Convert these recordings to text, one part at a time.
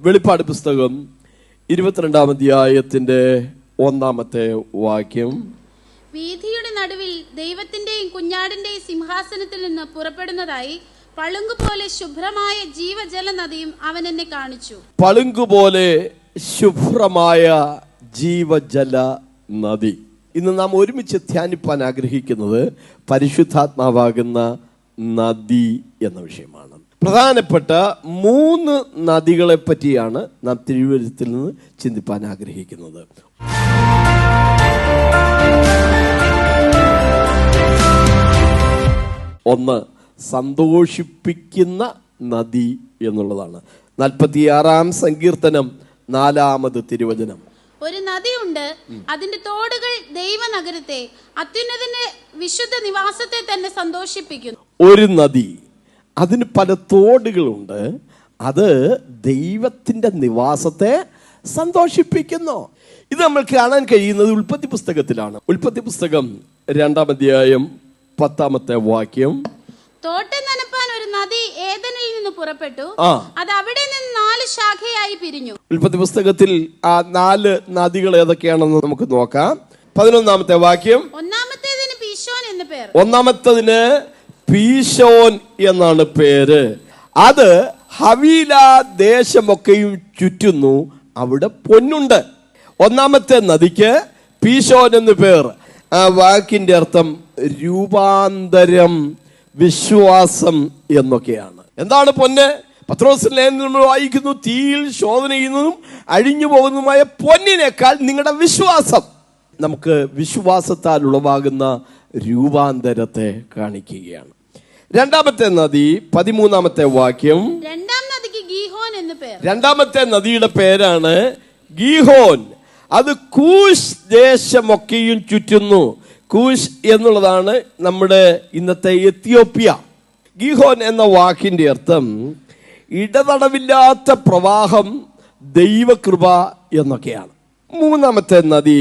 വെളിപ്പാട് പുസ്തകം 22-ാം അധ്യായത്തിന്റെ 1-ാമത്തെ വാക്യം. വീഥിയുടെ നടുവിൽ ദൈവത്തിന്റെയും കുഞ്ഞാടിന്റെയും സിംഹാസനത്തിൽ നിന്ന് പുറപ്പെടുന്നതായി പളുങ്കുപോലെ ശുഭ്രമായ ജീവജല നദിയും അവൻ എന്നെ കാണിച്ചു. പളുങ്കുപോലെ ശുഭ്രമായ ജീവജല നദി. ഇന്ന് നാം ഒരുമിച്ച് ധ്യാനിപ്പാൻ ആഗ്രഹിക്കുന്നത് പരിശുദ്ധാത്മാവാകുന്ന നദി എന്ന വിഷയമാണ്. പ്രധാനപ്പെട്ട 3 നദികളെ പറ്റിയാണ് നാം തിരുവചനത്തിൽ നിന്ന് ചിന്തിപ്പാൻ ആഗ്രഹിക്കുന്നത്. ഒന്ന്, സന്തോഷിപ്പിക്കുന്ന നദി എന്നുള്ളതാണ്. 46-ാം സങ്കീർത്തനം 4-ാമത് തിരുവചനം. ഒരു നദിയുണ്ട്, അതിന്റെ തോടുകൾ ദൈവനഗരത്തെ, അത്യുന്നതന്റെ വിശുദ്ധ നിവാസത്തെ തന്നെ സന്തോഷിപ്പിക്കുന്നു. ഒരു നദി, അതിന് പല തോടുകളുണ്ട്, അത് ദൈവത്തിന്റെ നിവാസത്തെ സന്തോഷിപ്പിക്കുന്നു. ഇത് നമ്മൾ കാണാൻ കഴിയുന്നത് ഉൽപ്പത്തി പുസ്തകത്തിലാണ്. ഉൽപ്പത്തി പുസ്തകം 2-ാം അധ്യായം 10-ാമത്തെ വാക്യം. തോട്ടം നനപ്പാൻ ഒരു നദി ഏദനിൽ നിന്ന് പുറപ്പെട്ടു, അത് അവിടെ നിന്ന് 4 ശാഖയായി പിരിഞ്ഞു. ഉൽപ്പത്തി പുസ്തകത്തിൽ ആ 4 നദികൾ ഏതൊക്കെയാണെന്ന് നമുക്ക് നോക്കാം. 11-ാമത്തെ വാക്യം. ഒന്നാമത്തേതിന് പീശോൻ എന്ന് പേർ. ഒന്നാമത്തേതിന് പീശോൻ എന്നാണ് പേര്. അത് ഹവീല ദേശമൊക്കെയും ചുറ്റുന്നു, അവിടെ പൊന്നുണ്ട്. ഒന്നാമത്തെ നദിക്ക് പീശോൻ എന്ന് പേർ. ആ വാക്കിന്റെ അർത്ഥം രൂപാന്തരം, വിശ്വാസം എന്നൊക്കെയാണ്. എന്താണ് പൊന്ന്? പത്രോസിന്റെ ലേഖനത്തിൽ നമ്മൾ വായിക്കുന്നു, തീയിൽ ശോധന ചെയ്യുന്നതും അഴിഞ്ഞു പോകുന്നതുമായ പൊന്നിനേക്കാൾ നിങ്ങളുടെ വിശ്വാസം നമുക്ക് വിശ്വാസത്താൽ ഉളവാകുന്ന രൂപാന്തരത്തെ കാണിക്കുകയാണ്. രണ്ടാമത്തെ നദി 13-ാമത്തെ വാക്യം. രണ്ടാം നദിക്ക് ഗീഹോൻ എന്ന് പേർ. രണ്ടാമത്തെ നദിയുടെ പേരാണ് ഗീഹോൻ. അത് കൂശ് ദേശമൊക്കെയും ചുറ്റുന്നു. കൂശ് എന്നുള്ളതാണ് നമ്മുടെ ഇന്നത്തെ എത്യോപ്യ. ഗീഹോൻ എന്ന വാക്കിന്റെ അർത്ഥം ഇടതടവില്ലാത്ത പ്രവാഹം, ദൈവകൃപ എന്നൊക്കെയാണ്. മൂന്നാമത്തെ നദി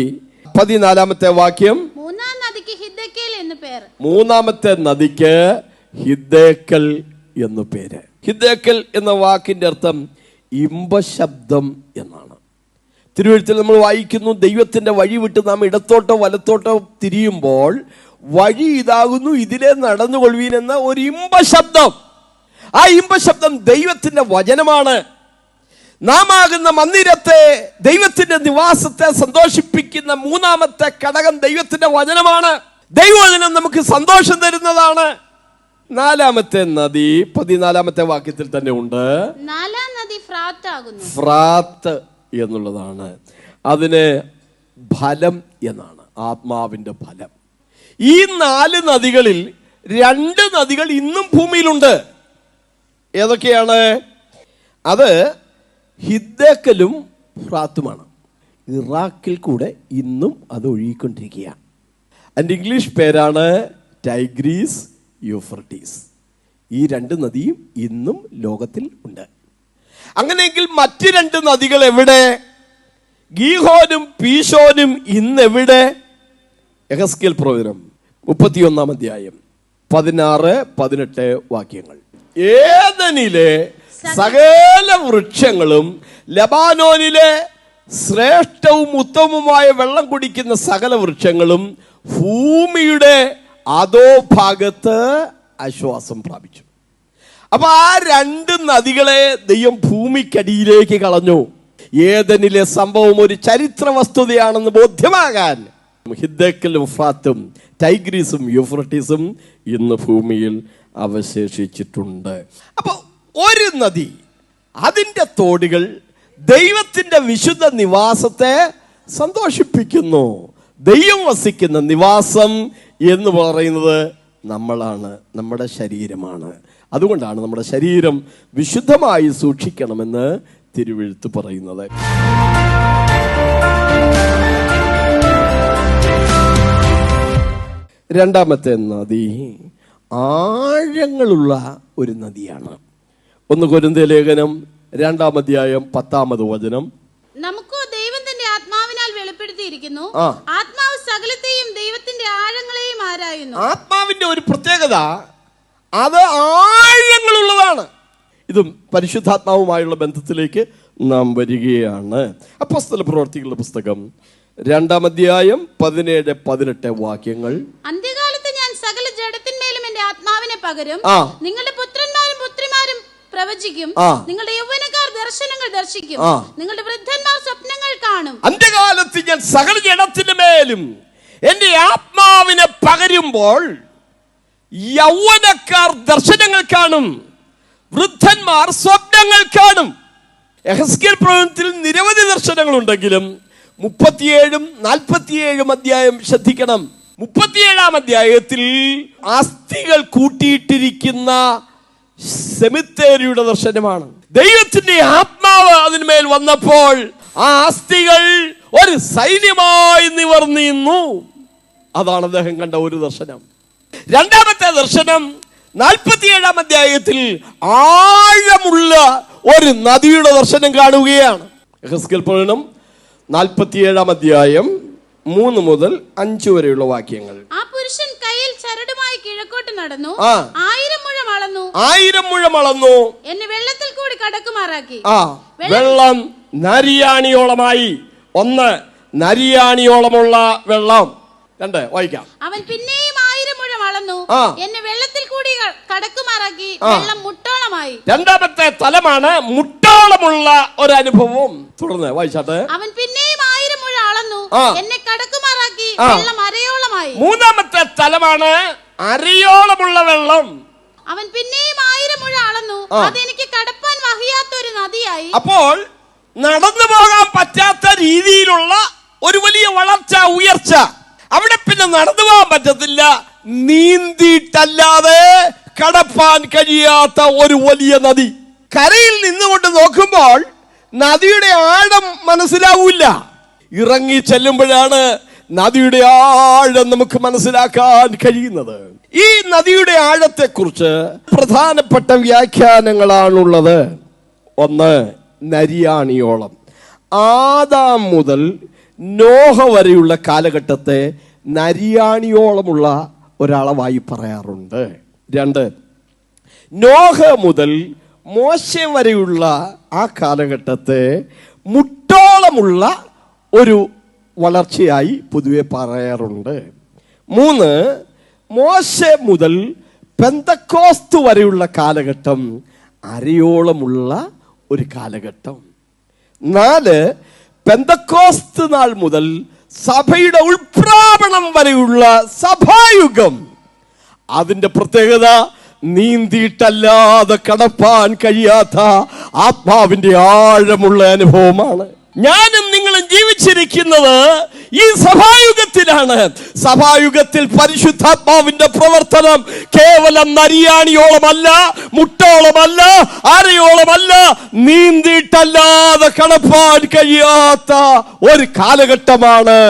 14-ാമത്തെ വാക്യം. മൂന്നാം നദിക്ക് ഹിദ്ദേക്കൽ എന്ന് പേർ. മൂന്നാമത്തെ നദിക്ക് ഹിദ്ദേക്കൽ എന്നു പേര്. ഹിദ്ദേക്കൽ എന്ന വാക്കിന്റെ അർത്ഥം ഇമ്പശബ്ദം എന്നാണ്. തിരുവെഴുത്തിൽ നമ്മൾ വായിക്കുന്നു, ദൈവത്തിന്റെ വഴി വിട്ട് നാം ഇടത്തോട്ടോ വലത്തോട്ടോ തിരിയുമ്പോൾ വഴി ഇതാകുന്നു, ഇതിലെ നടന്നുകൊള്ളുവീൻ എന്ന ഒരു ഇമ്പശബ്ദം. ആ ഇമ്പശബ്ദം ദൈവത്തിന്റെ വചനമാണ്. നാം ആകുന്ന മന്ദിരത്തെ, ദൈവത്തിന്റെ നിവാസത്തെ സന്തോഷിപ്പിക്കുന്ന 3-ാമത്തെ ഘടകം ദൈവത്തിന്റെ വചനമാണ്. ദൈവവചനം നമുക്ക് സന്തോഷം തരുന്നതാണ്. 4-ാമത്തെ നദി 14-ാമത്തെ വാക്യത്തിൽ തന്നെ ഉണ്ട്. 4-ാം നദി ഫ്രാത്ത് ആകുന്നു. ഫ്രാത്ത് എന്നുള്ളതാണ്. അതിന് ഫലം എന്നാണ്, ആത്മാവിന്റെ ഫലം. ഈ 4 നദികളിൽ 2 നദികൾ ഇന്നും ഭൂമിയിലുണ്ട്. ഏതൊക്കെയാണ് അത്? ഹിദ്ദേക്കലും ഫ്രാത്തുമാണ്. ഇറാഖിൽ കൂടെ ഇന്നും അത് ഒഴുകിക്കൊണ്ടിരിക്കുകയാണ്. അതിൻ്റെ ഇംഗ്ലീഷ് പേരാണ് ടൈഗ്രീസ്, യൂഫ്രട്ടീസ്. ഈ 2 നദിയും ഇന്നും ലോകത്തിൽ ഉണ്ട്. അങ്ങനെയെങ്കിൽ മറ്റ് 2 നദികൾ എവിടെ? ഗീഹോനും പീശോനും ഇന്നെവിടെ? യെഹെസ്കേൽ പ്രവചനം 31-ാം അധ്യായം 16-18 വാക്യങ്ങൾ. ഏദനിലെ സകല വൃക്ഷങ്ങളും, ലബാനോനിലെ ശ്രേഷ്ഠവും ഉത്തമവുമായ വെള്ളം കുടിക്കുന്ന സകല വൃക്ഷങ്ങളും ഭൂമിയുടെ അധോഭാഗത്ത് ആശ്വാസം പ്രാപിച്ചു. അപ്പൊ ആ 2 നദികളെ ദൈവം ഭൂമിക്കടിയിലേക്ക് കളഞ്ഞു. ഏദനിലെ സംഭവം ഒരു ചരിത്ര വസ്തുതയാണെന്ന് ബോധ്യമാകാൻ ഹിദ്ദേക്കലും ഫ്രാത്തും ടൈഗ്രീസും യൂഫ്രട്ടീസും ഇന്ന് ഭൂമിയിൽ അവശേഷിച്ചിട്ടുണ്ട്. അപ്പൊ ഒരു നദി, അതിന്റെ തോടുകൾ ദൈവത്തിന്റെ വിശുദ്ധ നിവാസത്തെ സന്തോഷിപ്പിക്കുന്നു. ദൈവം വസിക്കുന്ന നിവാസം എന്ന് പറയുന്നത് നമ്മളാണ്, നമ്മുടെ ശരീരമാണ്. അതുകൊണ്ടാണ് നമ്മുടെ ശരീരം വിശുദ്ധമായി സൂക്ഷിക്കണമെന്ന് തിരുവെഴുത്ത് പറയുന്നത്. രണ്ടാമത്തെ നദി ആഴങ്ങളുള്ള ഒരു നദിയാണ്. 1 കൊരിന്ത്യർ ലേഖനം 2-ാം അധ്യായം 10-ാമത് വചനം. നമുക്ക് ദൈവം തന്റെ ആത്മാവിനാൽ വെളിപ്പെടുത്തിയിരിക്കുന്നു, ആത്മാവ് സകലത്തെയും ദൈവത്തിന്റെ ആഴങ്ങളെയും ആരായുന്നു. ആത്മാവിന്റെ ഒരു പ്രത്യേകത, അത് ആഴങ്ങളുള്ളതാണ്. ഇതും പരിശുദ്ധാത്മാവുമായുള്ള ബന്ധത്തിലേക്ക് നാം വരികയാണ്. അപ്പോസ്തല പ്രവർത്തികളുടെ പുസ്തകം 2-ാം അധ്യായം 17-18 വാക്യങ്ങൾ. അന്ത്യകാലത്ത് ഞാൻ സകല ജഡത്തിന്മേലും എന്റെ ആത്മാവിനെ പകരും. നിങ്ങളുടെ പുത്രന്മാരും പുത്രിമാരും പ്രവചിക്കും. നിങ്ങളുടെ യൗവനക്കാർ ദർശനങ്ങൾ ദർശിക്കും. നിങ്ങളുടെ വൃദ്ധന്മാർ സ്വപ്നങ്ങൾ കാണും. അന്ത്യകാലത്ത് ഞാൻ സകല ജഡത്തിന്റെ മേലും എന്റെ ആത്മാവിനെ പകരുമ്പോൾ യൗവനക്കാർ ദർശനങ്ങൾ കാണും, വൃദ്ധന്മാർ സ്വപ്നങ്ങൾ കാണും. യെഹെസ്കേൽ പ്രവചനത്തിൽ നിരവധി ദർശനങ്ങൾ ഉണ്ടെങ്കിലും 37-ഉം 47-ഉം അധ്യായം ശ്രദ്ധിക്കണം. 37-ാം അധ്യായത്തിൽ അസ്ഥികൾ കൂട്ടിയിട്ടിരിക്കുന്ന സെമിത്തേരിയുടെ ദർശനമാണ്. ദൈവത്തിന്റെ ആത്മാവ് അതിന്മേൽ വന്നപ്പോൾ ആ അസ്ഥികൾ ഒരു സൈന്യമായി നിവർന്നു. അതാണ് അദ്ദേഹം കണ്ട ഒരു ദർശനം. രണ്ടാമത്തെ ദർശനം 47-ാം അധ്യായത്തിൽ ആഴമുള്ള ഒരു നദിയുടെ ദർശനം കാണുകയാണ്. യെഹെസ്കേൽ പ്രവചനം 47-ാം അധ്യായം 3 മുതൽ 5 വരെയുള്ള വാക്യങ്ങൾ. ആ പുരുഷൻ കയ്യിൽ ചരടുമായി കിഴക്കോട്ട് നടന്നു. 1000 മുഴം അളന്നു. എന്നെ വെള്ളത്തിൽ കൂടി കടക്കുമാറാക്കി. വെള്ളം നരിയാണിയോളമായി. 1 നരിയാണിയോളമുള്ള വെള്ളം. 2 വായിക്കാം. അവൻ പിന്നെയും 1000 മുഴം അളന്നു. എന്നെ വെള്ളത്തിൽ കൂടി കടക്കുമാറാക്കി. വെള്ളം മുട്ടോളമായി. രണ്ടാമത്തെ തലമാണ് മുട്ടോളമുള്ള ഒരു അനുഭവം. തുടർന്ന് വായിച്ചാട്ടെ. അവൻ പിന്നെയും 1000 മുഴം അളന്നു. എന്നെ കടക്കുമാറാക്കി. വെള്ളം അരയോളമായി. മൂന്നാമത്തെ തലമാണ് അരയോളമുള്ള വെള്ളം. അവൻ പിന്നെയും 1000 മുഴം അളന്നു. അതെനിക്ക് കടപ്പാൻ വഹിയാത്ത ഒരു നദിയായി. അപ്പോൾ നടന്നു പോകാൻ പറ്റാത്ത രീതിയിലുള്ള ഒരു വലിയ വളർച്ച, ഉയർച്ച. അവിടെ പിന്നെ നടന്നു പോകാൻ പറ്റത്തില്ല. നീന്തിയിട്ടല്ലാതെ കടപ്പാൻ കഴിയാത്ത ഒരു വലിയ നദി. കരയിൽ നിന്നുകൊണ്ട് നോക്കുമ്പോൾ നദിയുടെ ആഴം മനസ്സിലാവൂല. ഇറങ്ങി ചെല്ലുമ്പോഴാണ് നദിയുടെ ആഴം നമുക്ക് മനസ്സിലാക്കാൻ കഴിയുന്നത്. ഈ നദിയുടെ ആഴത്തെക്കുറിച്ച് പ്രധാനപ്പെട്ട വ്യാഖ്യാനങ്ങളാണുള്ളത്. 1 നരിയാണിയോളം. ആദാം മുതൽ നോഹ വരെയുള്ള കാലഘട്ടത്തെ നരിയാണിയോളമുള്ള ഒരളവായി പറയാറുണ്ട്. 2 നോഹ മുതൽ മോശെ വരെയുള്ള ആ കാലഘട്ടത്തെ മുട്ടോളമുള്ള ഒരു വളർച്ചയായി പൊതുവെ പറയാറുണ്ട്. 3 മോശെ മുതൽ പെന്തക്കോസ്ത് വരെയുള്ള കാലഘട്ടം അരയോളമുള്ള ഒരു കാലഘട്ടം. 4 പെന്തക്കോസ്ത് നാൾ മുതൽ സഭയുടെ ഉൾപ്രാപണം വരെയുള്ള സഭായുഗം. അതിന്റെ പ്രത്യേകത നീന്തിയിട്ടല്ലാതെ കടപ്പാൻ കഴിയാത്ത ആത്മാവിന്റെ ആഴമുള്ള അനുഭവമാണ്. ഞാനും നിങ്ങളും ജീവിച്ചിരിക്കുന്നത് ഈ സഭായുഗത്തിലാണ്. സഭായുഗത്തിൽ പരിശുദ്ധാത്മാവിന്റെ പ്രവർത്തനം കേവലം നരിയാണിയോളമല്ല, മുട്ടോളമല്ല, അരയോളമല്ല, നീന്തിയിട്ടല്ലാതെ കടപ്പാൻ കഴിയാത്ത ഒരു കാലഘട്ടമാണ്.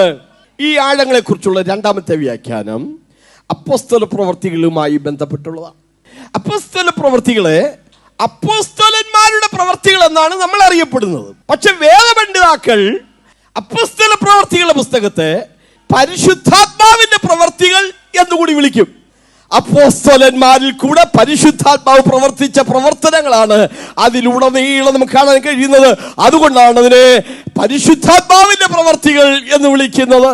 ഈ ആഴങ്ങളെ കുറിച്ചുള്ള രണ്ടാമത്തെ വ്യാഖ്യാനം അപ്പോസ്തല പ്രവർത്തികളുമായി ബന്ധപ്പെട്ടുള്ളതാണ്. അപ്പോസ്തല പ്രവർത്തികളെ അപ്പോസ്തലന്മാരുടെ പ്രവർത്തികൾ എന്നാണ് നമ്മൾ അറിയപ്പെടുന്നത്. പക്ഷെ വേദപണ്ഡിതാക്കൾ അപ്പോസ്തല പ്രവർത്തികളുടെ പുസ്തകത്തെ പരിശുദ്ധാത്മാവിന്റെ പ്രവർത്തികൾ എന്നുകൂടി വിളിക്കും. അപ്പോസ്തലന്മാരിൽ കൂടെ പരിശുദ്ധാത്മാവ് പ്രവർത്തിച്ച പ്രവർത്തനങ്ങളാണ് അതിലുടനീളം നമുക്ക് കാണാൻ കഴിയുന്നത്. അതുകൊണ്ടാണ് അതിനെ പരിശുദ്ധാത്മാവിന്റെ പ്രവർത്തികൾ എന്ന് വിളിക്കുന്നത്.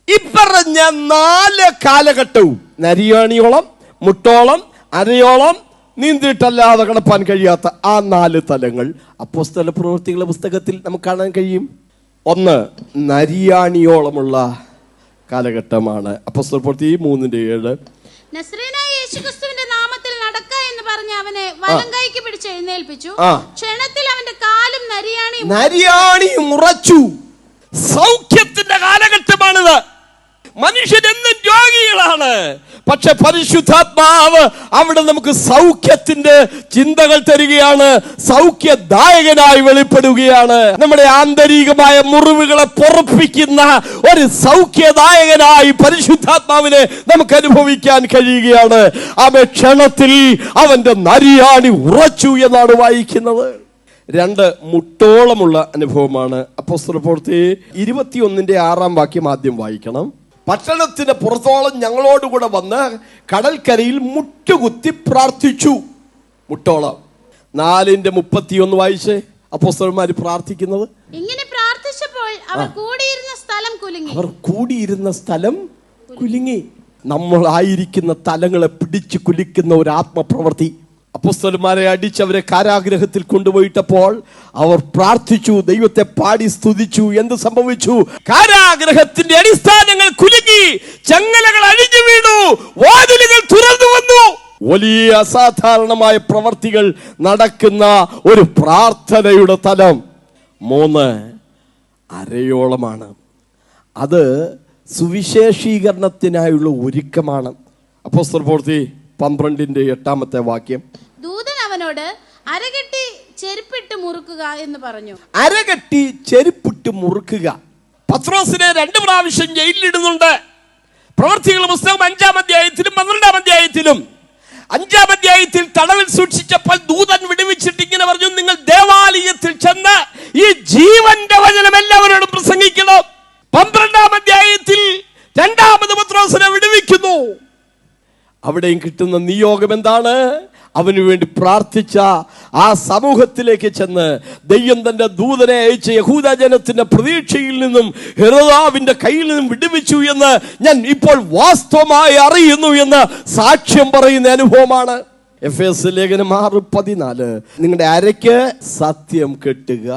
ഈ പറഞ്ഞ 4 കാലഘട്ടവും നരിയാണിയോളം, മുട്ടോളം, അരയോളം, നീന്തിയിട്ടല്ലാതെ കടപ്പാൻ കഴിയാത്ത ആ 4 തലങ്ങൾ അപ്പോസ്തല പ്രവൃത്തികളുടെ പുസ്തകത്തിൽ നമുക്ക് കാണാൻ കഴിയും. 1 നരിയാണിയോളമുള്ള കാലഘട്ടമാണ്. അപ്പോസ്തല പ്രവൃത്തി 3:7. നസ്രേനായ യേശുക്രിസ്തുവിന്റെ നാമത്തിൽ നടക്ക എന്ന് പറഞ്ഞ് അവനെ വലം കൈക്ക് പിടിച്ച് എഴുന്നേൽപ്പിച്ചു. ക്ഷണത്തിൽ അവന്റെ കാലും നരിയാണിയും ഉറച്ചു. സൗഖ്യത്തിന്റെ കാലഘട്ടമാണിത്. മനുഷ്യരെന്നും രോഗികളാണ്. പക്ഷെ പരിശുദ്ധാത്മാവ് അവിടെ നമുക്ക് സൗഖ്യത്തിന്റെ ചിന്തകൾ തരികയാണ്, സൗഖ്യദായകനായി വെളിപ്പെടുകയാണ്. നമ്മുടെ ആന്തരികമായ മുറിവുകളെ പൊറപ്പിക്കുന്ന ഒരു സൗഖ്യദായകനായി പരിശുദ്ധാത്മാവിനെ നമുക്ക് അനുഭവിക്കാൻ കഴിയുകയാണ്. അവൻ ക്ഷണത്തിൽ അവന്റെ നരിയാണി ഉറച്ചു എന്നാണ് വായിക്കുന്നത്. 2 മുട്ടോളമുള്ള അനുഭവമാണ്. അപ്പോസ്തല പ്രവൃത്തി 21:6 വാക്യം ആദ്യം വായിക്കണം. പട്ടണത്തിന് പുറത്തോളം ഞങ്ങളോടുകൂടെ വന്ന് കടൽക്കരയിൽ മുട്ടുകുത്തി പ്രാർത്ഥിച്ചു. മുട്ടോളം. 4:31 വായിച്ചേ. അപ്പോസ്തലന്മാർ പ്രാർത്ഥിക്കുന്നത്? ഇങ്ങനെ പ്രാർത്ഥിച്ചപ്പോൾ അവർ കൂടിയിരുന്ന സ്ഥലം കുലുങ്ങി. നമ്മൾ ആയിരിക്കുന്ന തലങ്ങളെ പിടിച്ചു കുലുക്കുന്ന ഒരു ആത്മപ്രവൃത്തി. അപ്പോസ്തലന്മാരെ അടിച്ചവരെ കാരാഗ്രഹത്തിൽ കൊണ്ടുപോയിട്ടപ്പോൾ അവർ പ്രാർത്ഥിച്ചു, ദൈവത്തെ പാടി സ്തുതിച്ചു. എന്ത് സംഭവിച്ചു? കാരാഗ്രഹത്തിന്റെ അടിസ്ഥാനങ്ങൾ കുലുങ്ങി, ചങ്ങലകൾ അഴിഞ്ഞു വീണു, വാതിലുകൾ തുറന്നു വന്നു. വലിയ അസാധാരണമായ പ്രവർത്തികൾ നടക്കുന്ന ഒരു പ്രാർത്ഥനയുടെ തലം. 3 അരയോളമാണ്. അത് സുവിശേഷീകരണത്തിനായുള്ള ഒരുക്കമാണ്. അപ്പോസ്തലപ്രവൃത്തി 12:8 വാക്യം. ദൂതൻ അവനോട് അരകെട്ടി ചെരുപ്പിട്ട് മുറുക്കുക എന്ന് പറഞ്ഞു. അരകെട്ടി ചെരുപ്പിട്ട് മുറുക്കുക. പത്രോസിനെ 2 പ്രാവശ്യം ജയിലിലിടുന്നുണ്ട്. പ്രവൃത്തികളുടെ പുസ്തകം 5-ാം അധ്യായത്തിലും 12-ാം അധ്യായത്തിലും. 5-ാം അധ്യായത്തിൽ തടവിൽ സൂക്ഷിച്ചപ്പോൾ ദൂതൻ വിടുവിച്ചിട്ട് ഇങ്ങനെ പറഞ്ഞു, നിങ്ങൾ ദേവാലയത്തിൽ ചെന്ന് ഈ ജീവന്റെ വചനം എല്ലാവരോടും പ്രസംഗിക്കണം. 12-ാം അധ്യായത്തിൽ 2ാമത് പത്രോസിനെ വിടുവിക്കുന്നു. അവിടെയും കിട്ടുന്ന നിയോഗം എന്താണ്? അവന് വേണ്ടി പ്രാർത്ഥിച്ച ആ സമൂഹത്തിലേക്ക് ചെന്ന് ദൈവം തന്റെ ദൂതനെ അയച്ച യഹൂദ ജനത്തിന്റെ പ്രതീക്ഷയിൽ നിന്നും ഹെരോദാവിന്റെ കയ്യിൽ നിന്നും വിടുവിച്ചു എന്ന് ഞാൻ ഇപ്പോൾ വാസ്തവമായി അറിയുന്നു എന്ന് സാക്ഷ്യം പറയുന്ന അനുഭവമാണ്. എഫേസ്യ ലേഖനം 6:14. നിങ്ങളുടെ അരയ്ക്ക് സത്യം കെട്ടുക.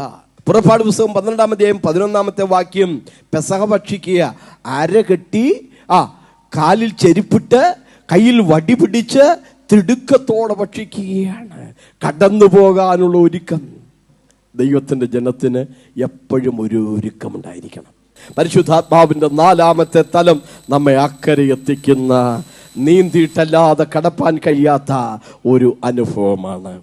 പുറപ്പാട് പുസ്തകം 12-ാം അധ്യായം 11-ാമത്തെ വാക്യം. പെസഹ ഭക്ഷിക്കുക, അര കെട്ടി കാലിൽ ചെരുപ്പിട്ട് കയ്യിൽ വടി പിടിച്ച് തിടുക്കത്തോടെ ഭക്ഷിക്കുകയാണ്. കടന്നു പോകാനുള്ള ഒരുക്കം. ദൈവത്തിന്റെ ജനത്തിന് എപ്പോഴും ഒരു ഒരുക്കമുണ്ടായിരിക്കണം. പരിശുദ്ധാത്മാവിന്റെ 4ാമത്തെ തലം നമ്മെ അക്കരെ എത്തിക്കുന്ന, നീന്തിയിട്ടല്ലാതെ കടപ്പാൻ കഴിയാത്ത ഒരു അനുഭവമാണ്.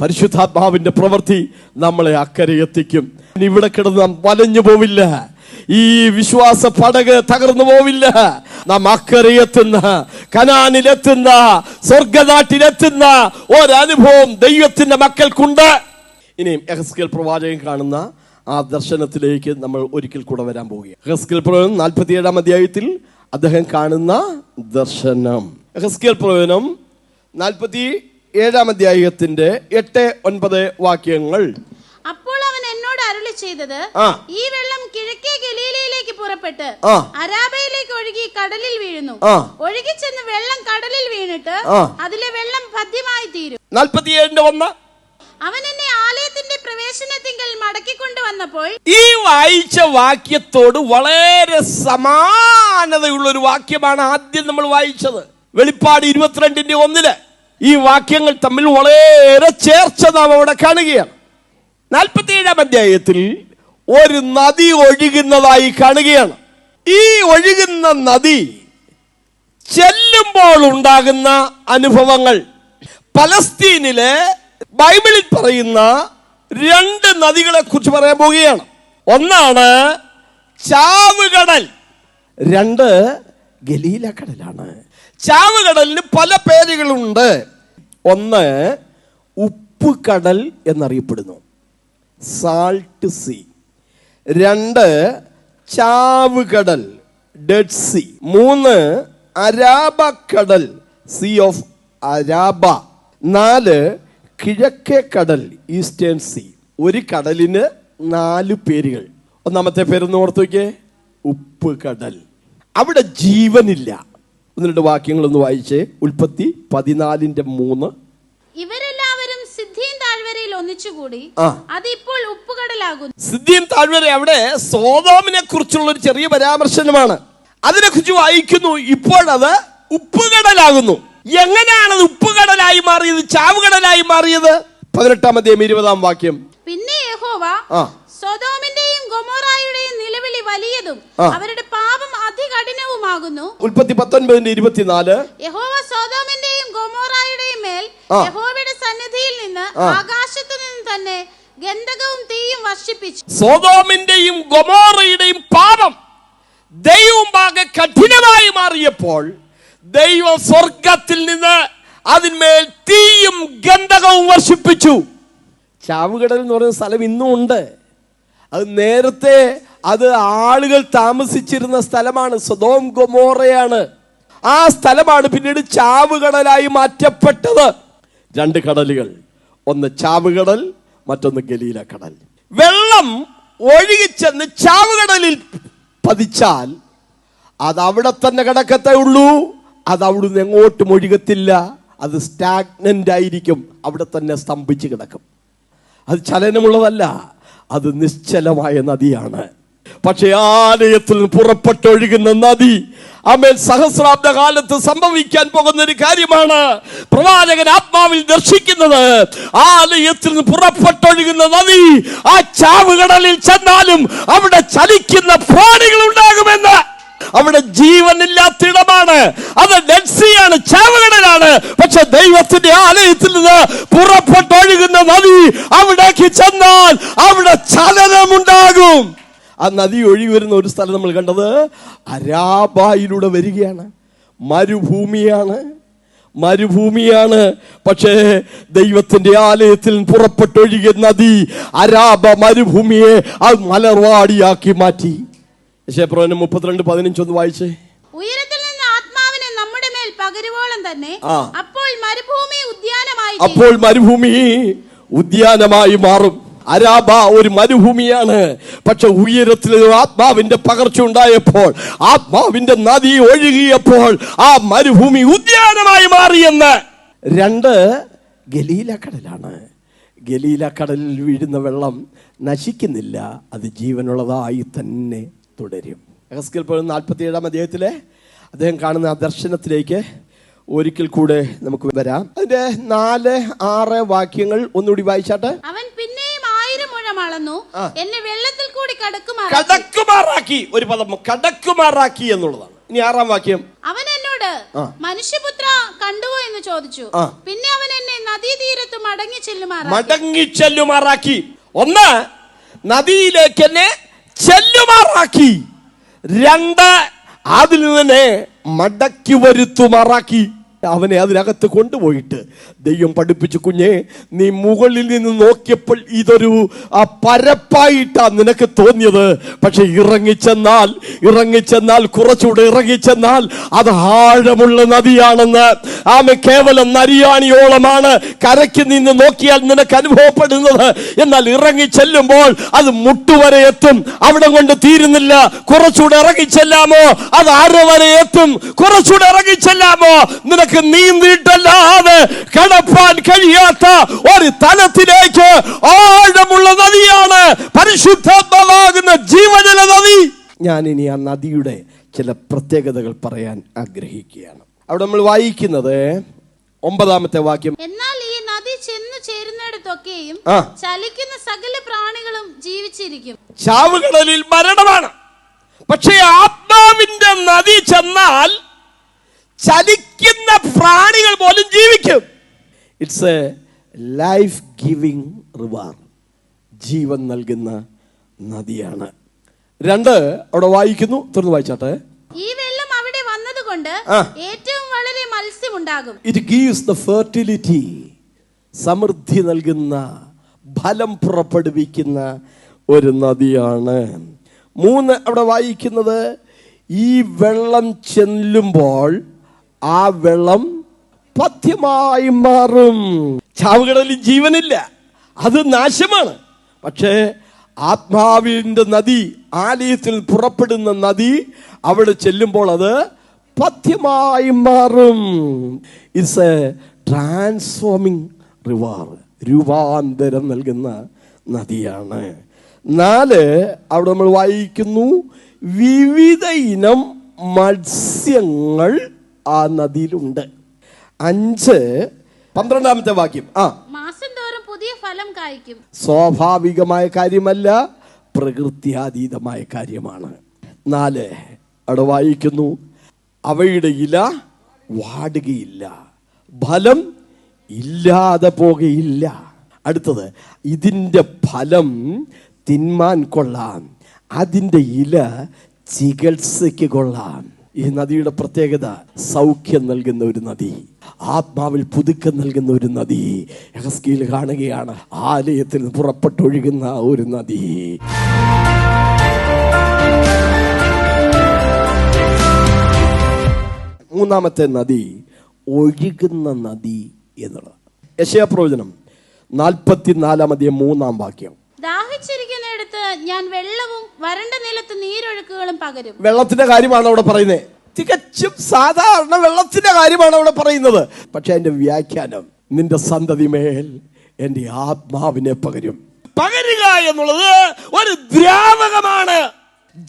പരിശുദ്ധാത്മാവിന്റെ പ്രവൃത്തി നമ്മളെ അക്കരെ എത്തിക്കും. ഇവിടെ കിടന്ന് നാം വലഞ്ഞു പോവില്ല. ഈ വിശ്വാസ പടക് തകർന്നു പോവില്ല. നാം അക്കരയെത്തുന്ന, കനാനിലെത്തുന്ന, സ്വർഗനാട്ടിലെത്തുന്ന ഒരനുഭവം ദൈവത്തിന്റെ മക്കൾക്കുണ്ട്. ഇനിയും യെഹെസ്കേൽ പ്രവാചകൻ കാണുന്ന ആ ദർശനത്തിലേക്ക് നമ്മൾ ഒരിക്കൽ കൂടെ വരാൻ പോവുകയാണ്. യെഹെസ്കേൽ പ്രവചനം 47-ാം അധ്യായത്തിൽ അദ്ദേഹം കാണുന്ന ദർശനം. യെഹെസ്കേൽ പ്രവചനം 47-ാം അധ്യായത്തിന്റെ 8-9 വാക്യങ്ങൾ. അപ്പോൾ അവൻ എന്നോട് അരുളി ചെയ്തത്, ഈ വെള്ളം കിഴക്കേ ഗലീലയിലേക്ക് പുറപ്പെട്ട് അരാബയിലേക്ക് ഒഴുകി കടലിൽ വീഴുന്നു. ഒഴുകി ചെന്ന് വെള്ളം കടലിൽ വീണിട്ട് അതിലെ വെള്ളം പദ്യമായി തീരും. 47:1. അവൻ എന്നെ ആലയത്തിന്റെ പ്രവേശനത്തിങ്കൽ മടക്കിക്കൊണ്ടുവന്നപ്പോൾ. ഈ വായിച്ച വാക്യത്തോട് വളരെ സമാനതയുള്ള ഒരു വാക്യമാണ് ആദ്യം നമ്മൾ വായിച്ചത്. വെളിപ്പാട് 22:1. ഈ വാക്യങ്ങൾ തമ്മിൽ വളരെ ചേർച്ച നാം അവിടെ കാണുകയാണ്. 47-ാം അധ്യായത്തിൽ ഒരു നദി ഒഴുകുന്നതായി കാണുകയാണ്. ഈ ഒഴുകുന്ന നദി ചെല്ലുമ്പോൾ ഉണ്ടാകുന്ന അനുഭവങ്ങൾ. പലസ്തീനിലെ ബൈബിളിൽ പറയുന്ന 2 നദികളെ കുറിച്ച് പറയാൻ പോവുകയാണ്. ഒന്നാണ് ചാവുകടൽ, 2 ഗലീല കടലാണ്. ചാവുകടലിന് പല പേരുകളുണ്ട്. ഒന്ന് ഉപ്പുകടൽ എന്നറിയപ്പെടുന്നു, സാൾട്ട് സീ. 2 ചാവുകടൽ, ഡെഡ് സീ. 3 അരാബ കടൽ, സീ ഓഫ് അരാബ. 4 കിഴക്കേ കടൽ, ഈസ്റ്റേൺ സീ. ഒരു കടലിന് 4 പേരുകൾ. ഒന്നാമത്തെ പേരൊന്ന് ഓർത്തു നോക്കിയേ, ഉപ്പ് കടൽ. അവിടെ ജീവനില്ല. 1-2 വാക്യങ്ങളൊന്ന് വായിച്ചേ. ഉൽപ്പത്തി 14:3. ഇവരെല്ലാവരും സിദ്ദീം താഴ്വരയിൽ ഒന്നിച്ചുകൂടി അത് ഇപ്പോൾ ഉപ്പുകടലാകുന്നു. സിദ്ദീം താഴ്വര അവിടെ സോദോമിനെ കുറിച്ചുള്ള ഒരു ചെറിയ പരാമർശനമാണ്. അതിനെക്കുറിച്ച് വായിക്കുന്നു, ഇപ്പോഴത് ഉപ്പുകടലാകുന്നു. എങ്ങനെയാണത് ഉപ്പുകടലായി മാറിയത്, ചാവുകടലായി മാറിയത്? 18-ാം അധ്യായം 20-ാം വാക്യം. പിന്നെ യഹോവ സൊദോമിന്റെയും ഗൊമോറായുടെയും നിലവിളി വലിയതും അവരുടെ പാപം അതികഠിനവുമാകുന്നു. ഉൽപ്പത്തി 19:24. യഹോവ സൊദോമിന്റെയും ഗൊമോറായുടെയും മേൽ യഹോവയുടെ സന്നിധിയിൽ നിന്ന് ആകാശത്തു നിന്ന് തന്നെ ഗന്ധകവും തീയും വർഷിപ്പിച്ചു. സൊദോമിന്റെയും ഗൊമോറയുടെയും പാപം ദൈവമാകെ കഠിനമായി മാറിയപ്പോൾ ദൈവം സ്വർഗത്തിൽ നിന്ന് അതിന്മേൽ തീയും ഗന്ധകവും വർഷിപ്പിച്ചു. ചാവുകടൽ എന്ന് പറയുന്ന സ്ഥലം ഇന്നും ഉണ്ട്. അത് നേരത്തെ ആളുകൾ താമസിച്ചിരുന്ന സ്ഥലമാണ്, സൊദോം ഗൊമോറയാണ്. ആ സ്ഥലമാണ് പിന്നീട് ചാവുകടലായി മാറ്റപ്പെട്ടത്. 2 കടലുകൾ, ഒന്ന് ചാവുകടൽ, മറ്റൊന്ന് ഗലീല കടൽ. വെള്ളം ഒഴുകിച്ചെന്ന് ചാവുകടലിൽ പതിച്ചാൽ അത് അവിടെ തന്നെ കിടക്കത്തേ ഉള്ളൂ. അത് അവിടുന്ന് എങ്ങോട്ടും ഒഴുകത്തില്ല. അത് സ്റ്റാഗ്നന്റ് ആയിരിക്കും, അവിടെ തന്നെ സ്തംഭിച്ച് കിടക്കും. അത് ചലനമുള്ളതല്ല, അത് നിശ്ചലമായ നദിയാണ്. പക്ഷെ ആലയത്തിൽ പുറപ്പെട്ടൊഴുകുന്ന നദി, ആമേൻ, സഹസ്രാബ്ദ കാലത്ത് സംഭവിക്കാൻ പോകുന്ന ഒരു കാര്യമാണ്. പ്രവാചകൻ ആത്മാവിൽ ദർശിക്കുന്നത് ആലയത്തിൽ നിന്ന് പുറപ്പെട്ടൊഴുകുന്ന നദി ആ ചാവുകടലിൽ ചെന്നാലും അവിടെ ചലിക്കുന്ന പ്രാണികൾ ഉണ്ടാകുമെന്ന്. അവിടെ ജീവനില്ലാത്തിടമാണ്, അത് ഡെഡ് സീ ആണ്, ചാവുകടലാണ്. പക്ഷെ ദൈവത്തിന്റെ ആലയത്തിൽ നിന്ന് പുറപ്പെട്ടൊഴുകുന്ന നദി അവിടേക്ക് ചെന്നാൽ അവിടെ ചലനമുണ്ടാകും. ആ നദി ഒഴുകി വരുന്ന ഒരു സ്ഥലം നമ്മൾ കണ്ടത് അരാബയിലൂടെ വരികയാണ്. മരുഭൂമിയാണ്. പക്ഷേ ദൈവത്തിന്റെ ആലയത്തിൽ പുറപ്പെട്ടൊഴുകിയ നദി അരാബ മരുഭൂമിയെ അത് മലർവാടിയാക്കി മാറ്റി. യെശയ്യാപ്രവചനം 32:15 ഒന്ന് വായിച്ചേ. ഉയരത്തിൽ നിന്ന് ആത്മാവിനെ നമ്മുടെ മേൽ പകരുവോളം തന്നെ അപ്പോൾ മരുഭൂമി ഉദ്യാനമായി മാറും. അരാബ ഒരു മരുഭൂമിയാണ്. പക്ഷെ ഉയരത്തിൽ ആത്മാവിന്റെ പകർച്ച ഉണ്ടായപ്പോൾ, ആത്മാവിന്റെ നദി ഒഴുകിയപ്പോൾ ആ മരുഭൂമി ഉദ്യാനമായി മാറിയെന്ന്. 2 ഗലീല കടലാണ്. ഗലീല കടലിൽ വീഴുന്ന വെള്ളം നശിക്കുന്നില്ല, അത് ജീവനുള്ളതായി തന്നെ തുടരും. യെഹെസ്കേൽ 47-ാം അധ്യായത്തിലെ അദ്ദേഹം കാണുന്ന ആ ദർശനത്തിലേക്ക് ഒരിക്കൽ കൂടെ നമുക്ക് വരാം. അതിന്റെ 4-6 വാക്യങ്ങൾ ഒന്നുകൂടി വായിച്ചാട്ടെ. അവൻ പിന്നെയും 1000 മുഴം അളന്നു, എന്നെ വെള്ളത്തിൽ കൂടി കടക്കുമാറാക്കി. ഒരു പദം കടക്കുമാറാക്കി എന്നുള്ളതാണ്. ഇനി 6-ാം വാക്യം. അവൻ എന്നോട് മനുഷ്യപുത്ര കണ്ടുവോ എന്ന് ചോദിച്ചു. പിന്നെ അവൻ എന്നെ നദീതീരത്ത് മടങ്ങി ചെല്ലുമാറാക്കി. ഒന്ന്, നദിയിലേക്ക് എന്നെ ചെല്ലുമാറാക്കി. 2, അതിൽ നിന്ന് മടക്കി വരുത്തുമാറാക്കി. അവനെ അതിനകത്ത് കൊണ്ടുപോയിട്ട് ദൈവം പഠിപ്പിച്ചു, കുഞ്ഞെ, നീ മുകളിൽ നിന്ന് നോക്കിയപ്പോൾ ഇതൊരു പരപ്പായിട്ടാ നിനക്ക് തോന്നിയത്. പക്ഷെ ഇറങ്ങിച്ചെന്നാൽ കുറച്ചുകൂടെ ഇറങ്ങിച്ചെന്നാൽ അത് ആഴമുള്ള നദിയാണെന്ന്. ആമെ, കേവലം നരിയാണിയോളമാണ് കരയ്ക്ക് നിന്ന് നോക്കിയാൽ നിനക്ക് അനുഭവപ്പെടുന്നത്. എന്നാൽ ഇറങ്ങിച്ചെല്ലുമ്പോൾ അത് മുട്ടുവരെ എത്തും. അവിടെ കൊണ്ട് തീരുന്നില്ല. കുറച്ചുകൂടെ ഇറങ്ങിച്ചെല്ലാമോ? അത് അരവരെ എത്തും. കുറച്ചുകൂടെ ഇറങ്ങിച്ചെല്ലാമോ? നിനക്ക് നീന്തിയിട്ടല്ലാതെ കടപ്പാൻ കഴിയാത്ത ഒരു തലത്തിലേക്ക് ആഴമുള്ള നദിയാണ് പരിശുദ്ധാത്മാവാകുന്ന ജീവജല നദി. ഞാൻ ഇനി ആ നദിയുടെ ചില പ്രത്യേകതകൾ പറയാൻ ആഗ്രഹിക്കുകയാണ്. അവിടെ നമ്മൾ വായിക്കുന്നത് 9-ാമത്തെ വാക്യം. എന്നാൽ ഈ നദി ചെന്നു ചേരുന്നിടത്തൊക്കെയും ചലിക്കുന്ന സകല പ്രാണികളും ജീവിച്ചിരിക്കും. ചാവുകടലിൽ മരണമാണ്, പക്ഷേ ആത്മാവിന്റെ നദി ചെന്നാൽ ചലിക്കുന്ന പ്രാണികൾ പോലും ജീവിക്കും. It's a life giving river, ജീവൻ നൽകുന്ന നദിയാണ്. 2 അവിടെ വായിക്കുന്നു, തുറന്ന് വായിച്ചാട്ടെ. ഈ വെള്ളം അവിടെ വന്നതുകൊണ്ട് ഏറ്റവും വളരെ മത്സ്യമുണ്ടാകും. ഇറ്റ് ഗീവ്സ് ദ ഫെർട്ടിലിറ്റി, സമൃദ്ധി നൽകുന്ന, ഫലം പുറപ്പെടുവിക്കുന്ന ഒരു നദിയാണ്. 3 അവിടെ വായിക്കുന്നത്, ഈ വെള്ളം ചെല്ലുമ്പോൾ ആ വെള്ളം പഥ്യമായി മാറും. ചാവുകടലിൽ ജീവനില്ല, അത് നാശമാണ്. പക്ഷേ ആത്മാവിന്റെ നദി, ആലയത്തിൽ പുറപ്പെടുന്ന നദി അവിടെ ചെല്ലുമ്പോൾ അത് പഥ്യമായി മാറും. ഇറ്റ്സ് എ ട്രാൻസ്ഫോമിംഗ് റിവർ, രൂപാന്തരം നൽകുന്ന നദിയാണ്. 4 അവിടെ നമ്മൾ വായിക്കുന്നു, വിവിധ ഇനം മത്സ്യങ്ങൾ ആ നദിയിലുണ്ട്. 5 12-ാമത്തെ വാക്യം. മാസം തോറും പുതിയ ഫലം കായ്ക്കും. സ്വാഭാവികമായ കാര്യമല്ല, പ്രകൃത്യാതീതമായ കാര്യമാണ്. 4 അവിടെ വായിക്കുന്നു, അവയുടെ ഇല വാടുകയില്ല, ഫലം ഇല്ലാതെ പോകുകയില്ല. അടുത്തത്, ഇതിന്റെ ഫലം തിന്മാൻ കൊള്ളാം, അതിന്റെ ഇല ചികിത്സയ്ക്ക് കൊള്ളാം. ഈ നദിയുടെ പ്രത്യേകത, സൗഖ്യം നൽകുന്ന ഒരു നദി, ആത്മാവിൽ പുതുക്കം നൽകുന്ന ഒരു നദി. യെഹെസ്കേൽ കാണുകയാണ്, ആലയത്തിൽ പുറപ്പെട്ടൊഴുകുന്ന ഒരു നദി. മൂന്നാമത്തെ നദി, ഒഴുകുന്ന നദി എന്നുള്ളത്. യെശയ്യാപ്രവചനം 44:3 ദാഹിച്ചിരിക്കുന്നിടത്ത് ഞാൻ വെള്ളവും വരണ്ട നിലത്ത് നീരൊഴുക്കുകളും പകരും. വെള്ളത്തിന്റെ കാര്യമാണ് അവിടെ പറയുന്നത്. തികച്ചും സാധാരണ വെള്ളത്തിന്റെ കാര്യമാണ് അവിടെ പറയുന്നത്. പക്ഷെ അതിന്റെ വ്യാഖ്യാനം, നിന്റെ സന്തതിമേൽ എന്റെ ആത്മാവിനെ പകരും. പകരുക എന്നുള്ളത് ഒരു ദ്രാവകമാണ്.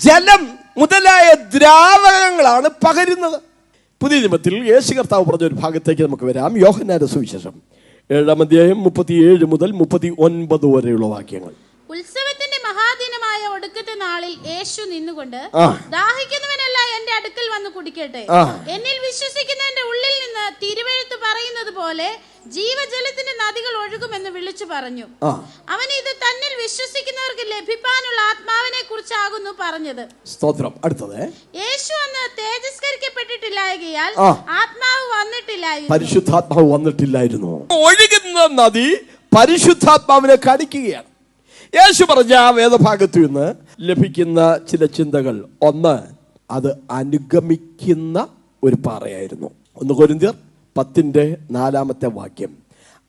ജലം മുതലായ ദ്രാവകങ്ങളാണ് പകരുന്നത്. പുതിയ നിയമത്തിൽ യേശു കർത്താവ് പറഞ്ഞ ഒരു ഭാഗത്തേക്ക് നമുക്ക് വരാം. യോഹന്നാന്റെ സുവിശേഷം 7:37-39 വരെയുള്ള വാക്യങ്ങൾ. ഉത്സവത്തിന്റെ മഹാദിനമായ ഒടുക്കത്തെ നാളിൽ യേശു നിന്നുകൊണ്ട്, ദാഹിക്കുന്നവനല്ല എന്റെ അടുക്കൽ വന്ന് കുടിക്കട്ടെ, എന്നിൽ വിശ്വസിക്കുന്നവന്റെ ഉള്ളിൽ നിന്ന് തിരുവെഴുത്ത് പറയുന്നത് പോലെ ജീവജലത്തിന്റെ നദികൾ ഒഴുകുമെന്ന് വിളിച്ചു പറഞ്ഞു. അവൻ ഇത് തന്നിൽ വിശ്വസിക്കുന്നവർക്ക് ലഭിക്കാനുള്ള ആത്മാവിനെ കുറിച്ചാകുന്നു പറഞ്ഞത്. സ്തോത്രം. അടുത്തത്, യേശു അന്ന് തേജസ്കരിക്കപ്പെട്ടിട്ടില്ലായകയാൽ ആത്മാവ് വന്നിട്ടില്ലായിരുന്നു, പരിശുദ്ധാത്മാവ് വന്നിട്ടില്ലായിരുന്നു. ഒഴുകുന്ന നദി പരിശുദ്ധാത്മാവിനെ കാണിക്കുകയാണ്. യേശു പറഞ്ഞ ആ വേദഭാഗത്തു നിന്ന് ലഭിക്കുന്ന ചില ചിന്തകൾ. ഒന്ന്, അത് അനുഗമിക്കുന്ന ഒരു പാറയായിരുന്നു. 1 കൊരിന്ത്യർ 10:4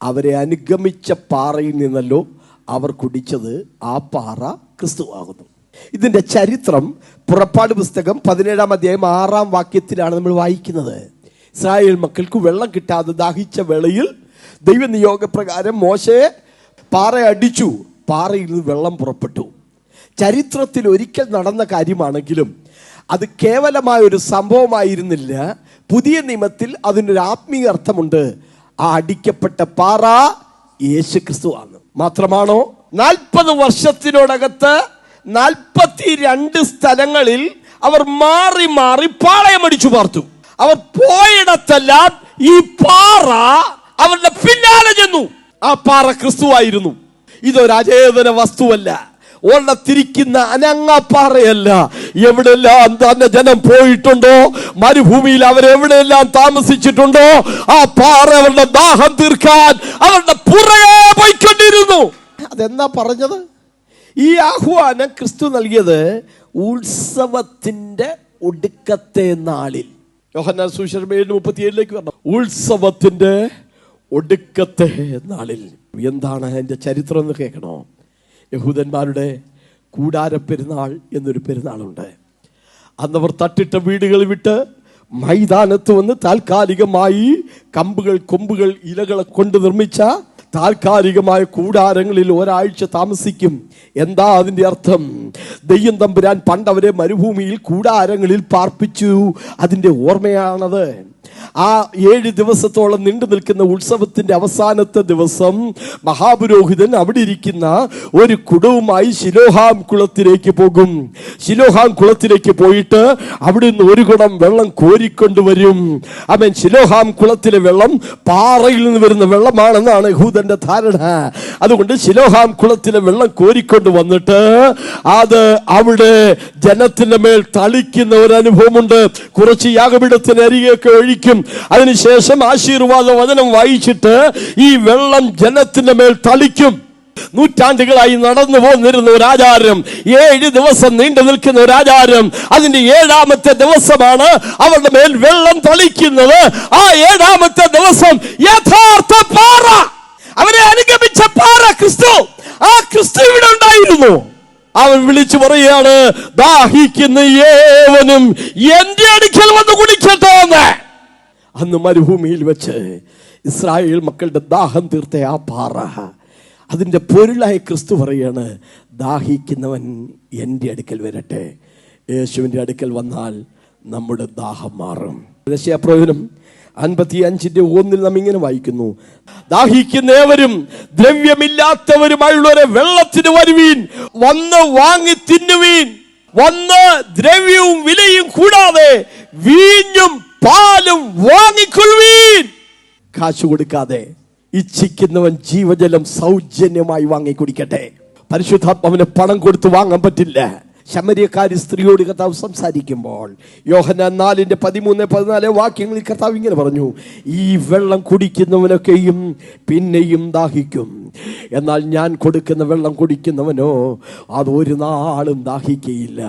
അവരെ അനുഗമിച്ച പാറയിൽ നിന്നല്ലോ അവർ കുടിച്ചത്, ആ പാറ ക്രിസ്തുവാകുന്നു. ഇതിന്റെ ചരിത്രം പുറപ്പാട് പുസ്തകം 17:6 നമ്മൾ വായിക്കുന്നത്. ഇസ്രായേൽ മക്കൾക്ക് വെള്ളം കിട്ടാതെ ദാഹിച്ച വേളയിൽ ദൈവനിയോഗപ്രകാരം മോശെ പാറ അടിച്ചു, പാറയിൽ നിന്ന് വെള്ളം പുറപ്പെട്ടു. ചരിത്രത്തിൽ ഒരിക്കൽ നടന്ന കാര്യമാണെങ്കിലും അത് കേവലമായ ഒരു സംഭവമായിരുന്നില്ല. പുതിയ നിയമത്തിൽ അതിനൊരു ആത്മീയ അർത്ഥമുണ്ട്. ആ അടിക്കപ്പെട്ട പാറ യേശു ക്രിസ്തുവാണ്. മാത്രമാണോ, 40 വർഷത്തിനോടകത്ത് 42 സ്ഥലങ്ങളിൽ അവർ മാറി മാറി പാളയമടിച്ചു പാർത്തു. അവർ പോയിടത്തെല്ലാം ഈ പാറ അവരുടെ പിന്നാലെ ചെന്നു. ആ പാറ ക്രിസ്തുവായിരുന്നു. ഇതൊരു അചേതന വസ്തുവല്ല, ഓടത്തിരിക്കുന്ന അനങ്ങാപ്പാറയല്ല. എവിടെല്ലാം തന്നെ ജനം പോയിട്ടുണ്ടോ, മരുഭൂമിയിൽ അവരെവിടെയെല്ലാം താമസിച്ചിട്ടുണ്ടോ, ആ പാറ അവരുടെ ദാഹം തീർക്കാൻ അവരുടെ പുറകെ പോയിക്കൊണ്ടിരുന്നു. അതെന്നാ പറഞ്ഞത്? ഈ ആഹ്വാനം ക്രിസ്തു നൽകിയത് ഉത്സവത്തിന്റെ ഒടുക്കത്തെ നാളിൽ. യോഹന്നാൻ സുവിശേഷം 7:37 പറഞ്ഞു, ഉത്സവത്തിന്റെ ഒടുക്കത്തെ നാളിൽ. എന്താണ് അതിന്റെ ചരിത്രം എന്ന് കേൾക്കണോ? യഹൂദന്മാരുടെ കൂടാര പെരുന്നാൾ എന്നൊരു പെരുന്നാളുണ്ട്. അന്നവർ തട്ടിട്ട വീടുകൾ വിട്ട് മൈതാനത്ത് വന്ന് താൽക്കാലികമായി കമ്പുകൾ, കൊമ്പുകൾ, ഇലകളെ കൊണ്ട് നിർമ്മിച്ച താൽക്കാലികമായ കൂടാരങ്ങളിൽ ഒരാഴ്ച താമസിക്കും. എന്താ അതിന്റെ അർത്ഥം? ദൈവം തമ്പുരാൻ പണ്ടവരെ മരുഭൂമിയിൽ കൂടാരങ്ങളിൽ പാർപ്പിച്ചു. അതിന്റെ ഓർമ്മയാണത്. ആ 7 ദിവസത്തോളം നീണ്ടു നിൽക്കുന്ന ഉത്സവത്തിന്റെ അവസാനത്തെ ദിവസം മഹാപുരോഹിതൻ അവിടെ ഇരിക്കുന്ന ഒരു കുടവുമായി ശിലോഹാം കുളത്തിലേക്ക് പോകും. ശിലോഹാം കുളത്തിലേക്ക് പോയിട്ട് അവിടെ നിന്ന് ഒരു കുടം വെള്ളം കോരിക്കൊണ്ടുവരും. അവൻ ശിലോഹാം കുളത്തിലെ വെള്ളം പാറയിൽ നിന്ന് വരുന്ന വെള്ളമാണെന്നാണ് യഹൂദന്റെ ധാരണ. അതുകൊണ്ട് ശിലോഹാം കുളത്തിലെ വെള്ളം കോരിക്കൊണ്ട് വന്നിട്ട് അത് അവിടെ ജനത്തിന്റെ മേൽ തളിക്കുന്ന ഒരു അനുഭവമുണ്ട്. കുറച്ച് യാഗപീഠത്തിന് അരികെയൊക്കെ ഒഴിക്കും. അതിനുശേഷം ആശീർവാദ വചനം വായിച്ചിട്ട് ഈ വെള്ളം ജനത്തിന്റെ മേൽ തളിക്കും. നൂറ്റാണ്ടുകളായി നടന്നു പോന്നിരുന്ന ഒരു ആചാരം, 7 ദിവസം നീണ്ടു നിൽക്കുന്ന ഒരു ആചാരം. അതിന്റെ 7ാമത്തെ ദിവസമാണ് അവരുടെ മേൽ വെള്ളം തളിക്കുന്നത്. ആ 7ാമത്തെ ദിവസം യഥാർത്ഥ പാറ, അവരെ അനുഗമിച്ച പാറ ക്രിസ്തു. ആ ക്രിസ്തു ഇവിടെ ഉണ്ടായിരുന്നു. അവൻ വിളിച്ചു പറയുകയാണ്, ദാഹിക്കുന്ന ഏവനും എന്റെ അടുക്കൽ വന്ന് കുടിക്കട്ടെ എന്ന്. അന്ന് മരുഭൂമിയിൽ വെച്ച് ഇസ്രായേൽ മക്കളുടെ ദാഹം തീർത്ത ആ പാറ, അതിന്റെ പൊരുളായ ക്രിസ്തു പറയാണ്, ദാഹിക്കുന്നവൻ എൻ്റെ അടുക്കൽ വരട്ടെ. യേശുവിൻ്റെ അടുക്കൽ വന്നാൽ നമ്മുടെ ദാഹം മാറും. പ്രവചനം 55:1 നാം ഇങ്ങനെ വായിക്കുന്നു, ദാഹിക്കുന്നവരും ദ്രവ്യമില്ലാത്തവരുമായുള്ളവരെ വെള്ളത്തിന് വരുവീൻ, വന്ന് വാങ്ങി തിന്നുവീൻ. വന്ന് ദ്രവ്യവും വിലയും കൂടാതെ വീഞ്ഞും പാലും വാങ്ങിക്കൊള്ളുവീൻ. കാശ് കൊടുക്കാതെ ഇച്ഛിക്കുന്നവൻ ജീവജലം സൗജന്യമായി വാങ്ങി കുടിക്കട്ടെ. പരിശുദ്ധാത്മാവിന് പണം കൊടുത്ത് വാങ്ങാൻ പറ്റില്ല. ശമര്യക്കാരി സ്ത്രീയോട് കർത്താവ് സംസാരിക്കുമ്പോൾ യോഹന്നാൻ 4:13-14 വാക്യങ്ങളിൽ കർത്താവ് ഇങ്ങനെ പറഞ്ഞു, ഈ വെള്ളം കുടിക്കുന്നവനൊക്കെയും പിന്നെയും ദാഹിക്കും, എന്നാൽ ഞാൻ കൊടുക്കുന്ന വെള്ളം കുടിക്കുന്നവനോ അത് ഒരു നാളും ദാഹിക്കയില്ല.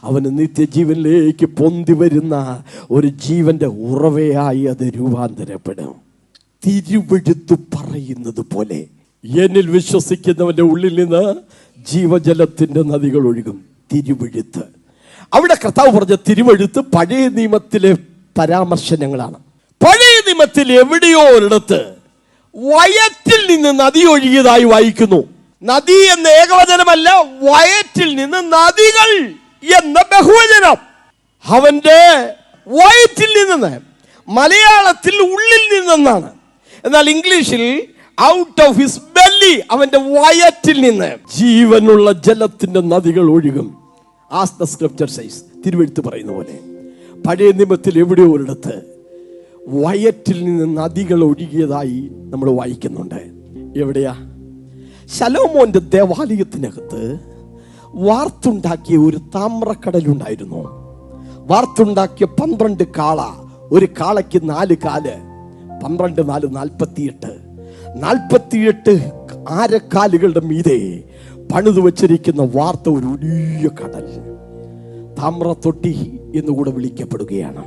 അവന് നിത്യജീവനിലേക്ക് പൊന്തി വരുന്ന ഒരു ജീവന്റെ ഉറവയായി അത് രൂപാന്തരപ്പെടും. തിരുവെഴുത്ത് പറയുന്നത് പോലെ എന്നിൽ വിശ്വസിക്കുന്നവന്റെ ഉള്ളിൽ നിന്ന് ജീവജലത്തിന്റെ നദികൾ ഒഴുകും. തിരുവെഴുത്ത്, അവിടെ കർത്താവ് പറഞ്ഞ തിരുവെഴുത്ത് പഴയ നിയമത്തിലെ പരാമർശനങ്ങളാണ്. പഴയ നിയമത്തിൽ എവിടെയോ ഒരിടത്ത് വയറ്റിൽ നിന്ന് നദി ഒഴുകിയതായി വായിക്കുന്നു. നദി എന്ന ഏകവചനമല്ല, വയറ്റിൽ നിന്ന് നദികൾ എന്ന ബഹുവചനം. അവന്റെ വയറ്റിൽ നിന്ന്, മലയാളത്തിൽ ഉള്ളിൽ നിന്നെന്നാണ്. എന്നാൽ ഇംഗ്ലീഷിൽ ഔട്ട് ഓഫ് ഹിസ് ബെല്ലി, അവന്റെ വയറ്റിൽ നിന്ന് ജീവനുള്ള ജലത്തിന്റെ നദികൾ ഒഴുകും. ആസ് ദ സ്ക്രിപ്ചർ സൈസ്, തിരുവെഴുത്ത് പറയുന്ന പോലെ പഴയ നിയമത്തിൽ എവിടെയോ ഒരിടത്ത് വയറ്റിൽ നിന്ന് നദികൾ ഒഴുകിയതായി നമ്മൾ വായിക്കുന്നുണ്ട്. എവിടെയാ? ശലോമോന്റെ ദേവാലയത്തിനകത്ത് വാർത്തുണ്ടാക്കിയ ഒരു താമ്രക്കടലുണ്ടായിരുന്നു. വാർത്തുണ്ടാക്കിയ 12 കാള, ഒരു കാളയ്ക്ക് 4 കാല്, 12 4 48 48 ആരക്കാലുകളുടെ മീതെ പണിതു വച്ചിരിക്കുന്ന വാർത്ത ഒരു വലിയ കടൽ, താമ്രത്തൊട്ടി എന്നുകൂടെ വിളിക്കപ്പെടുകയാണ്.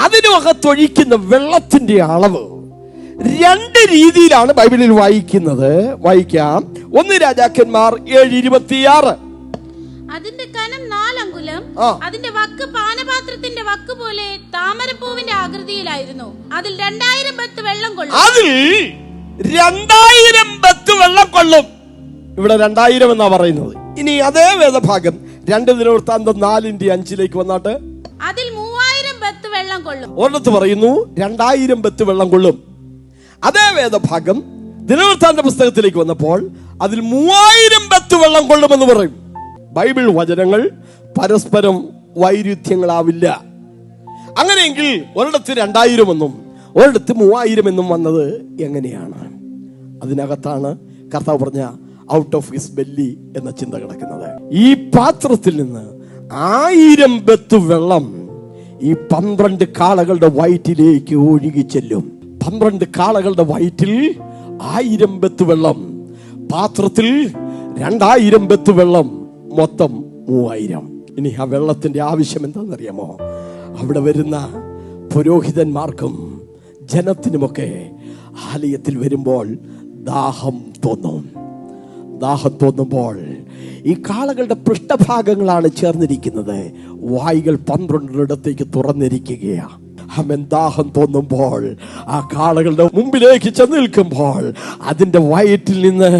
അതിനകത്തൊഴിക്കുന്ന വെള്ളത്തിന്റെ അളവ് 2 രീതിയിലാണ് ബൈബിളിൽ വായിക്കുന്നത്. വായിക്കാം. 1 രാജാക്കന്മാർ 7:26. അതിന്റെ കനം 4 അങ്കുലം, അതിന്റെ വക്ക് പാനപാത്രത്തിന്റെ വക്ക് പോലെ താമരപ്പൂവിന്റെ ആകൃതിയിലായിരുന്നു. അതിൽ 2000 ബത്ത് വെള്ളം കൊള്ളും. അതിൽ 2000 ബത്ത് വെള്ളം കൊള്ളും. ഇവിടെ 2000 എന്നാ പറയുന്നത്. ഇനി അതേ വേദഭാഗം 2 ദിനവൃത്താന്തം 4:5 വന്നാട്ട് അതിൽ 3000 ബത്ത് വെള്ളം കൊള്ളും. ഒരിടത്ത് പറയുന്നു 2000 ബത്ത് വെള്ളം കൊള്ളും. അതേ വേദഭാഗം ദിനവൃത്താന്ത പുസ്തകത്തിലേക്ക് വന്നപ്പോൾ അതിൽ 3000 ബത്ത് വെള്ളം കൊള്ളുമെന്ന് പറയും. ബൈബിൾ വചനങ്ങൾ പരസ്പരം വൈരുദ്ധ്യങ്ങളാവില്ല. അങ്ങനെയെങ്കിൽ ഒരിടത്ത് 2000 എന്നും ഒരിടത്ത് 3000 എന്നും വന്നത് എങ്ങനെയാണ്? അതിനകത്താണ് കർത്താവ് പറഞ്ഞ ഔട്ട് ഓഫ് ഹിസ് ബെല്ലി എന്ന ചിന്ത കിടക്കുന്നത്. ഈ പാത്രത്തിൽ നിന്ന് 1000 ബത്ത് വെള്ളം ഈ 12 കാളകളുടെ വയറ്റിലേക്ക് ഒഴുകി ചെല്ലും. 12 കാളകളുടെ വയറ്റിൽ 1000 ബത്ത് വെള്ളം, പാത്രത്തിൽ 2000 ബത്ത് വെള്ളം, മൊത്തം 3000. ഇനി ആ വെള്ളത്തിന്റെ ആവശ്യം എന്താണെന്നറിയാമോ? അവിടെ വരുന്ന പുരോഹിതന്മാർക്കും ജനത്തിനുമൊക്കെ ആലയത്തിൽ വരുമ്പോൾ ദാഹം തോന്നും. ദാഹം തോന്നുമ്പോൾ ഈ കാളകളുടെ പൃഷ്ഠഭാഗങ്ങളാണ് ചേർന്നിരിക്കുന്നത്. വായികൾ 12 തുറന്നിരിക്കുകയാണ്. അവൻ ദാഹം തോന്നുമ്പോൾ ആ കാളകളുടെ മുമ്പിലേക്ക് ചെന്ന് നിൽക്കുമ്പോൾ അതിന്റെ വയറ്റിൽ നിന്ന്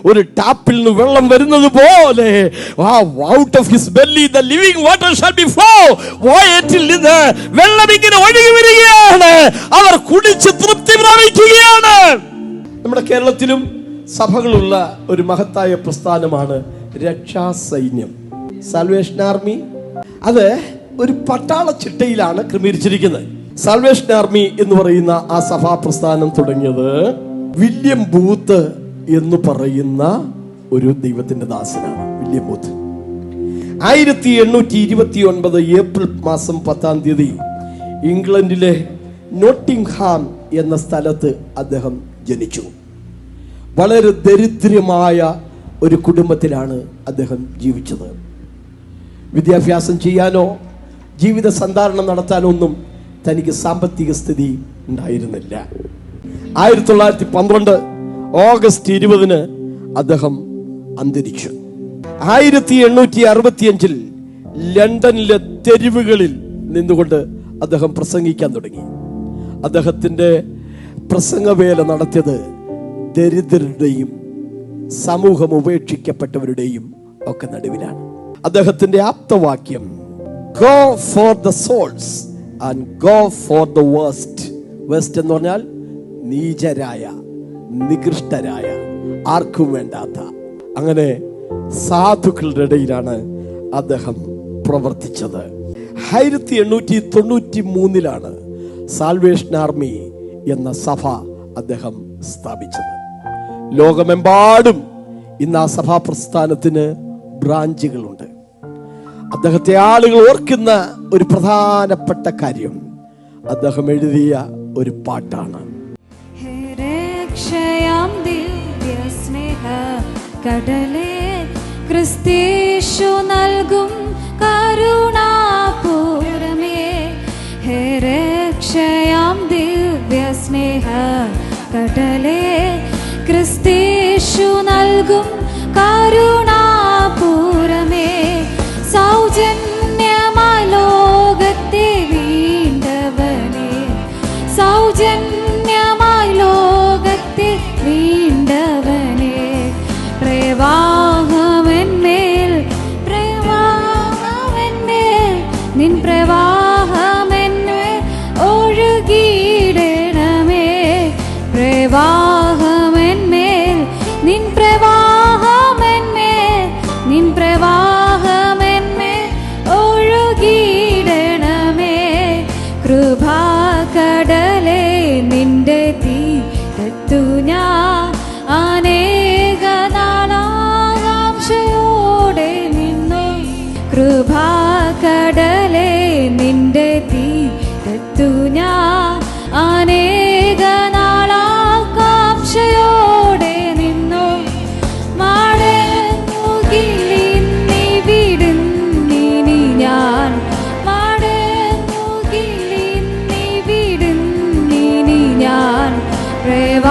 ഒരു ടാപ്പിൽ നിന്ന് വെള്ളം വരുന്നത് പോലെ out of his belly the living water shall be flow. വയറ്റിൽ നിന്ന് വെള്ളം ഇങ്ങനെ ഒഴുകി വരികയാണ്. അവർ കുടിച്ച് തൃപ്തി പ്രാപിക്കുകയാണ്. നമ്മുടെ കേരളത്തിലും സഭകളുള്ള ഒരു മഹത്തായ പ്രസ്ഥാനമാണ് രക്ഷാസൈന്യം, സാൽവേഷൻ ആർമി. അത് ഒരു പട്ടാള ചിട്ടയിലാണ് ക്രമീകരിച്ചിരിക്കുന്നത്. സാൽവേഷൻ ആർമി എന്ന് പറയുന്ന ആ സഭാ പ്രസ്ഥാനം തുടങ്ങിയത് വില്യം ബൂത്ത് എന്ന് പറയുന്ന ഒരു ദൈവത്തിന്റെ ദാസനാണ്. വില്യം ബൂത്ത് 1829 ഏപ്രിൽ മാസം 10 ഇംഗ്ലണ്ടിലെ നോട്ടിംഗ്ഹാം എന്ന സ്ഥലത്ത് അദ്ദേഹം ജനിച്ചു. വളരെ ദരിദ്രമായ ഒരു കുടുംബത്തിലാണ് അദ്ദേഹം ജീവിച്ചത്. വിദ്യാഭ്യാസം ചെയ്യാനോ ജീവിത സന്ധാരണം നടത്താനോ ഒന്നും തനിക്ക് സാമ്പത്തിക സ്ഥിതി ഉണ്ടായിരുന്നില്ല. 1912 ഓഗസ്റ്റ് 20 അദ്ദേഹം അന്തരിച്ചു. 1865 ലണ്ടനിലെ തെരുവുകളിൽ നിന്നുകൊണ്ട് അദ്ദേഹം പ്രസംഗിക്കാൻ തുടങ്ങി. അദ്ദേഹത്തിന്റെ പ്രസംഗവേല നടത്തിയത് ദരിദ്രരുടെയും സമൂഹം ഉപേക്ഷിക്കപ്പെട്ടവരുടെയും ഒക്കെ നടുവിലാണ്. അദ്ദേഹത്തിന്റെ ആപ്തവാക്യം go for the souls and go for the waste. Waste എന്ന് പറഞ്ഞാൽ നീചരായ, നികൃഷ്ടരായ, ആർക്കും വേണ്ടാത്ത അങ്ങനെ സാധുക്കളുടെ ഇടയിലാണ് അദ്ദേഹം പ്രവർത്തിച്ചത്. 1893 സാൽവേഷൻ ആർമി എന്ന സഭ അദ്ദേഹം സ്ഥാപിച്ചത്. ലോകമെമ്പാടും ഇന്ന് ആ സഭാ പ്രസ്ഥാനത്തിന് ബ്രാഞ്ചുകളുണ്ട്. അദ്ദേഹത്തെ ആളുകൾ ഓർക്കുന്ന ഒരു പ്രധാനപ്പെട്ട കാര്യം അദ്ദേഹം എഴുതിയ ഒരു പാട്ടാണ്. കടലേ ക്രിസ്തീശു നൽകും കരുണാപൂരമേ, ഹേ രക്ഷയാം ദിവ്യ സ്നേഹ കടലേ ക്രിസ്തീ നൽകും കരുണാപൂരമേ, സൗജന്യമായി ലോകത്തെ വീണ്ടവനേ, സൗജന്യമായി ലോകത്തെ വീണ്ടവനേ, പ്രവാഹമെന്മേൽ പ്രവാഹമെന്മേൽ നിൻ പ്രവാഹമെന്മേൽ ഒഴുകിയിടണമേ, പ്രവാഹമെന്മേൽ നിൻ പ്രവാഹമെന്മേൽ നിൻ പ്രവാഹമെന്മേൽ ഒഴുകിയിടണമേ, കൃപാകടലേ നിന്റെ തീരത്തു ഞാൻ അനേക നാളാകാംക്ഷയോടെ നിന്നു, കൃപാകടലേ നിന്റെ തീരത്തു ഞാൻ അനേക നാളാകാംക്ഷയോടെ നിന്നു, മടങ്ങുകിലിന്നിവിടുന്നിനി ഞാൻ, മടങ്ങുകിലിന്നിവിടുന്നിനി ഞാൻ, പ്രവാഹമെന്മേൽ